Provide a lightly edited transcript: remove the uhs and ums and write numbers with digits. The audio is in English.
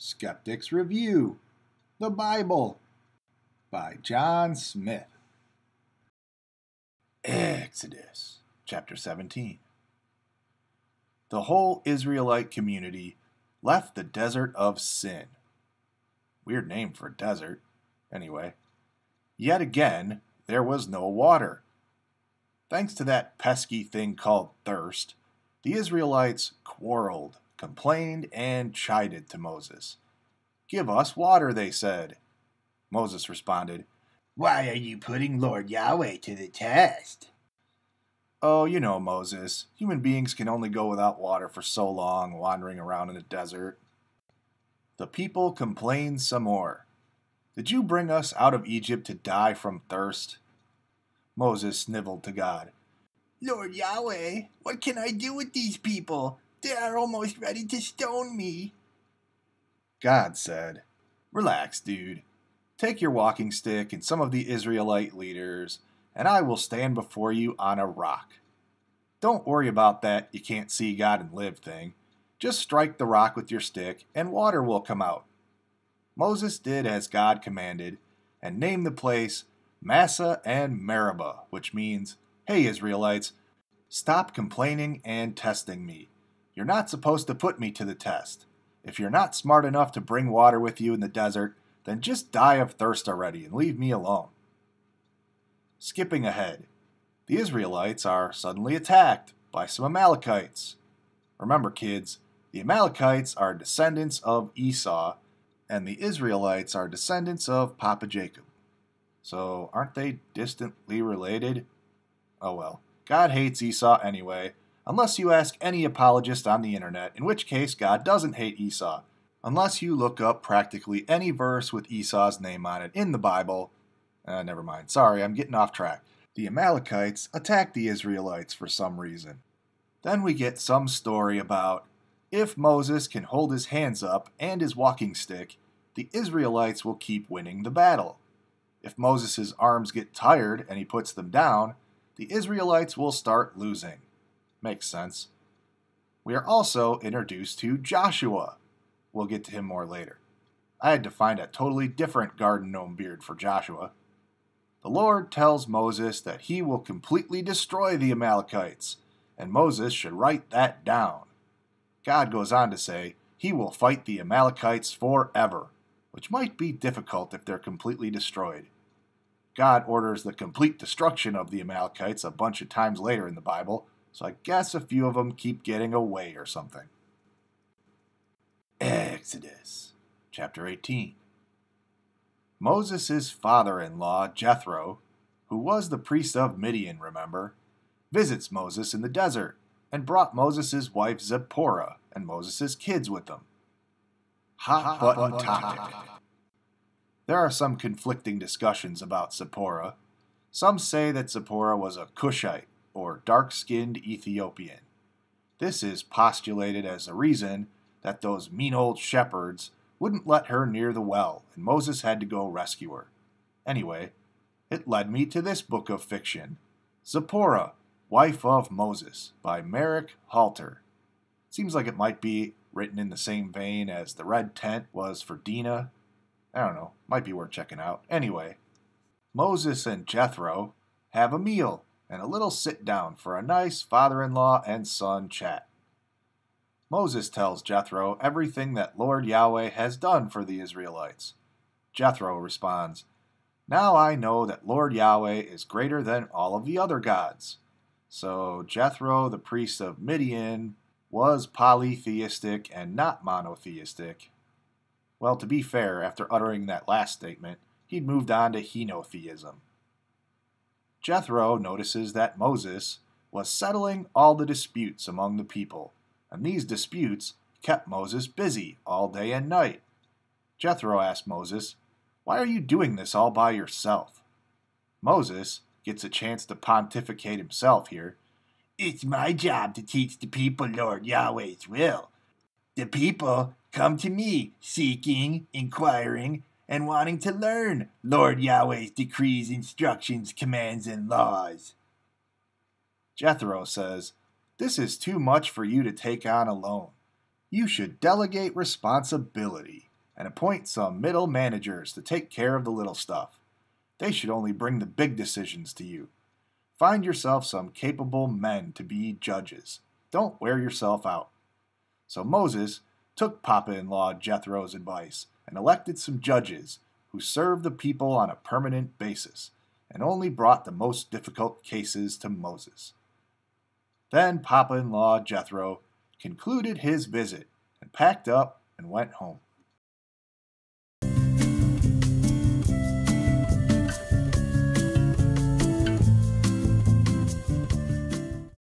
Skeptics Review, the Bible, by John Smith. Exodus, chapter 17. The whole Israelite community left the desert of Sin. Weird name for a desert. Anyway, yet again, there was no water. Thanks to that pesky thing called thirst, the Israelites quarreled, complained, and chided to Moses. "Give us water," they said. Moses responded, "Why are you putting Lord Yahweh to the test?" "Oh, you know, Moses, human beings can only go without water for so long, wandering around in the desert." The people complained some more. "Did you bring us out of Egypt to die from thirst?" Moses sniveled to God. "Lord Yahweh, what can I do with these people? They are almost ready to stone me." God said, "Relax, dude. Take your walking stick and some of the Israelite leaders, and I will stand before you on a rock. Don't worry about that you can't see God and live thing. Just strike the rock with your stick, and water will come out." Moses did as God commanded, and named the place Massa and Meribah, which means, "Hey, Israelites, stop complaining and testing me. You're not supposed to put me to the test. If you're not smart enough to bring water with you in the desert, then just die of thirst already and leave me alone." Skipping ahead, the Israelites are suddenly attacked by some Amalekites. Remember, kids, the Amalekites are descendants of Esau, and the Israelites are descendants of Papa Jacob. So aren't they distantly related? Oh well, God hates Esau anyway, unless you ask any apologist on the internet, in which case God doesn't hate Esau, unless you look up practically any verse with Esau's name on it in the Bible. Never mind, sorry, I'm getting off track. The Amalekites attack the Israelites for some reason. Then we get some story about if Moses can hold his hands up and his walking stick, the Israelites will keep winning the battle. If Moses' arms get tired and he puts them down, the Israelites will start losing. Makes sense. We are also introduced to Joshua. We'll get to him more later. I had to find a totally different garden gnome beard for Joshua. The Lord tells Moses that he will completely destroy the Amalekites, and Moses should write that down. God goes on to say he will fight the Amalekites forever, which might be difficult if they're completely destroyed. God orders the complete destruction of the Amalekites a bunch of times later in the Bible, so I guess a few of them keep getting away or something. Exodus, chapter 18. Moses' father-in-law, Jethro, who was the priest of Midian, remember, visits Moses in the desert and brought Moses' wife Zipporah and Moses' kids with them. Hot button topic. There are some conflicting discussions about Zipporah. Some say that Zipporah was a Cushite, or dark-skinned Ethiopian. This is postulated as a reason that those mean old shepherds wouldn't let her near the well, and Moses had to go rescue her. Anyway, it led me to this book of fiction, Zipporah, Wife of Moses, by Merrick Halter. Seems like it might be written in the same vein as The Red Tent was for Dinah. I don't know, might be worth checking out. Anyway, Moses and Jethro have a meal and a little sit-down for a nice father-in-law and son chat. Moses tells Jethro everything that Lord Yahweh has done for the Israelites. Jethro responds, "Now I know that Lord Yahweh is greater than all of the other gods." So Jethro, the priest of Midian, was polytheistic and not monotheistic. Well, to be fair, after uttering that last statement, he'd moved on to henotheism. Jethro notices that Moses was settling all the disputes among the people, and these disputes kept Moses busy all day and night. Jethro asked Moses, "Why are you doing this all by yourself?" Moses gets a chance to pontificate himself here. "It's my job to teach the people Lord Yahweh's will. The people come to me seeking, inquiring, and wanting to learn Lord Yahweh's decrees, instructions, commands, and laws." Jethro says, "This is too much for you to take on alone. You should delegate responsibility. and appoint some middle managers to take care of the little stuff. They should only bring the big decisions to you. Find yourself some capable men to be judges. Don't wear yourself out." So Moses took Papa-in-law Jethro's advice and elected some judges who served the people on a permanent basis and only brought the most difficult cases to Moses. Then Papa-in-law Jethro concluded his visit and packed up and went home.